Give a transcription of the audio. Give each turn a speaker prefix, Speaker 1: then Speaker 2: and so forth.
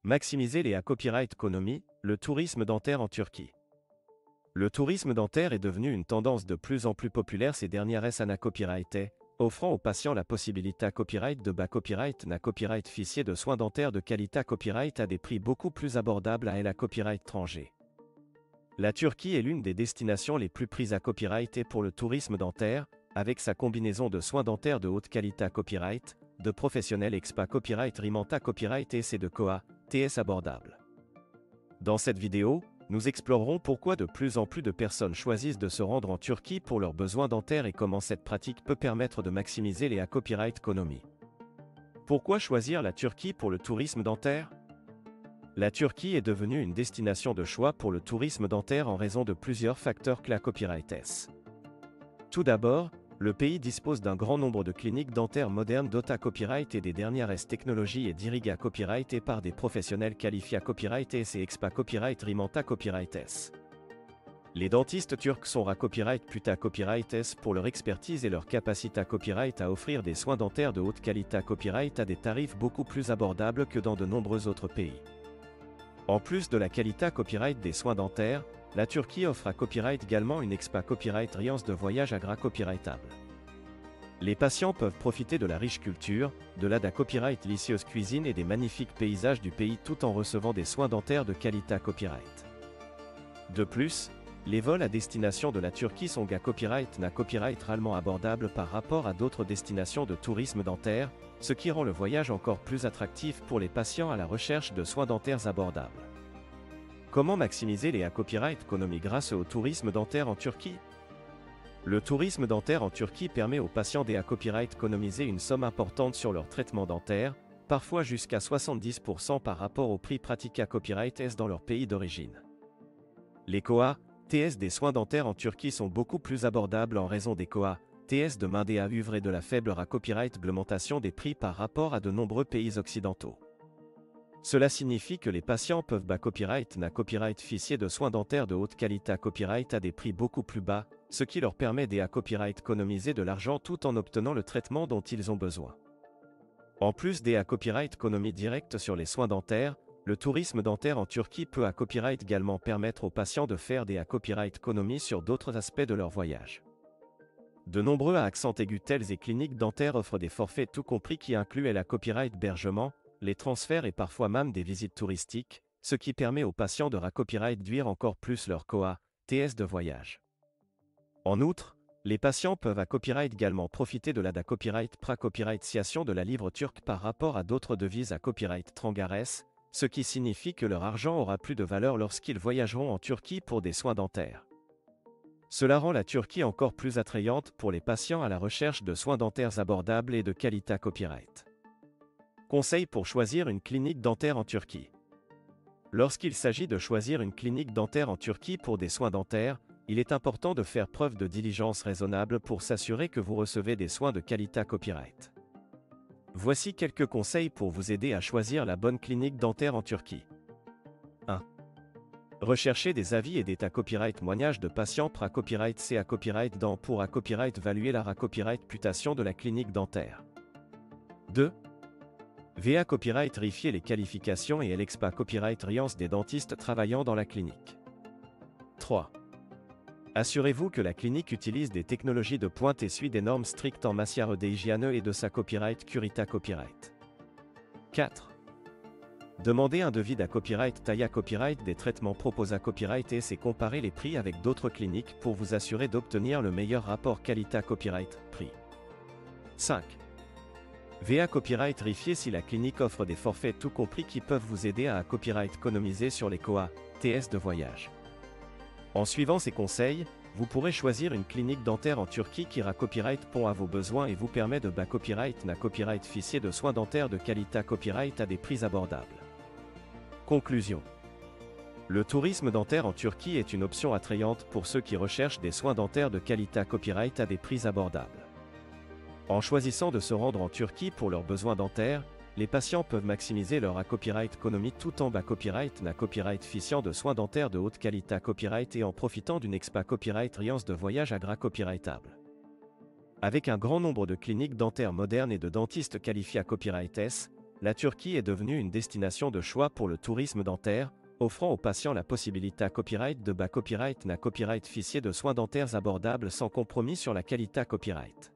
Speaker 1: Maximiser les copyright économies, le tourisme dentaire en Turquie. Le tourisme dentaire est devenu une tendance de plus en plus populaire ces dernières années copyright, offrant aux patients la possibilité copyright de copyright na copyright ficier de soins dentaires de qualité copyright à des prix beaucoup plus abordables à la copyright étranger. La Turquie est l'une des destinations les plus prises à copyright pour le tourisme dentaire, avec sa combinaison de soins dentaires de haute qualité copyright, de professionnels expa copyright rimanta copyright et c'est de COA, TS abordable. Dans cette vidéo, nous explorerons pourquoi de plus en plus de personnes choisissent de se rendre en Turquie pour leurs besoins dentaires et comment cette pratique peut permettre de maximiser les copyright économies. Pourquoi choisir la Turquie pour le tourisme dentaire? La Turquie est devenue une destination de choix pour le tourisme dentaire en raison de plusieurs facteurs que la copyright. Tout d'abord, le pays dispose d'un grand nombre de cliniques dentaires modernes dotées copyright et des dernières technologies et dirigées à copyright et par des professionnels qualifiés à copyright et expa copyright rimanta copyright. Les dentistes turcs sont à copyright puta copyright pour leur expertise et leur capacité à copyright à offrir des soins dentaires de haute qualité à copyright à des tarifs beaucoup plus abordables que dans de nombreux autres pays. En plus de la qualité copyright des soins dentaires, la Turquie offre à copyright également une expa copyright riance de voyage à gras copyrightable. Les patients peuvent profiter de la riche culture, de la copyright délicieuse cuisine et des magnifiques paysages du pays tout en recevant des soins dentaires de qualité copyright. De plus, les vols à destination de la Turquie sont copyright na copyright réellement abordables par rapport à d'autres destinations de tourisme dentaire, ce qui rend le voyage encore plus attractif pour les patients à la recherche de soins dentaires abordables. Comment maximiser les copyright économies grâce au tourisme dentaire en Turquie? Le tourisme dentaire en Turquie permet aux patients des copyright économiser une somme importante sur leur traitement dentaire, parfois jusqu'à 70% par rapport au prix pratiqué à copyright dans leur pays d'origine. Les COA, TS des soins dentaires en Turquie sont beaucoup plus abordables en raison des COA, TS de main des uvres et de la faible copyright augmentation des prix par rapport à de nombreux pays occidentaux. Cela signifie que les patients peuvent copyright na copyright ficier de soins dentaires de haute qualité copyright à des prix beaucoup plus bas, ce qui leur permet de copyright économiser de l'argent tout en obtenant le traitement dont ils ont besoin. En plus des copyright économies directes sur les soins dentaires, le tourisme dentaire en Turquie peut copyright également permettre aux patients de faire des copyright économies sur d'autres aspects de leur voyage. De nombreux accents aigus tels et cliniques dentaires offrent des forfaits tout compris qui incluent la copyright hébergement, les transferts et parfois même des visites touristiques, ce qui permet aux patients de copyright réduire encore plus leur COA, TS de voyage. En outre, les patients peuvent copyright également profiter de la copyright pra-copyrightisation de la livre turque par rapport à d'autres devises copyright trangares, ce qui signifie que leur argent aura plus de valeur lorsqu'ils voyageront en Turquie pour des soins dentaires. Cela rend la Turquie encore plus attrayante pour les patients à la recherche de soins dentaires abordables et de qualité copyright. Conseils pour choisir une clinique dentaire en Turquie. Lorsqu'il s'agit de choisir une clinique dentaire en Turquie pour des soins dentaires, il est important de faire preuve de diligence raisonnable pour s'assurer que vous recevez des soins de qualité copyright. Voici quelques conseils pour vous aider à choisir la bonne clinique dentaire en Turquie. 1. Recherchez des avis et des copyright témoignages de patients copyright c copyright dent pour copyright évaluer la copyright réputation de la clinique dentaire. 2. VA copyright vérifier les qualifications et l'expa copyright riance des dentistes travaillant dans la clinique. 3. Assurez-vous que la clinique utilise des technologies de pointe et suit des normes strictes en matière d'hygiène et de sa copyright curita copyright. 4. Demandez un devis copyright taille copyright des traitements proposés à copyright et comparer les prix avec d'autres cliniques pour vous assurer d'obtenir le meilleur rapport qualité copyright prix. 5. VA copyright vérifier si la clinique offre des forfaits tout compris qui peuvent vous aider à copyright économiser sur les COA, TS de voyage. En suivant ces conseils, vous pourrez choisir une clinique dentaire en Turquie qui copyright répond à vos besoins et vous permet de copyright na copyright ficier de soins dentaires de qualité copyright à des prix abordables. Conclusion. Le tourisme dentaire en Turquie est une option attrayante pour ceux qui recherchent des soins dentaires de qualité copyright à des prix abordables. En choisissant de se rendre en Turquie pour leurs besoins dentaires, les patients peuvent maximiser leur copyright économie tout en copyright na copyright ficiant de soins dentaires de haute qualité copyright et en profitant d'une expa copyright riance de voyage à gras copyrightable. Avec un grand nombre de cliniques dentaires modernes et de dentistes qualifiés à copyright La Turquie est devenue une destination de choix pour le tourisme dentaire, offrant aux patients la possibilité copyright de bas copyright na copyright ficier de soins dentaires abordables sans compromis sur la qualité copyright.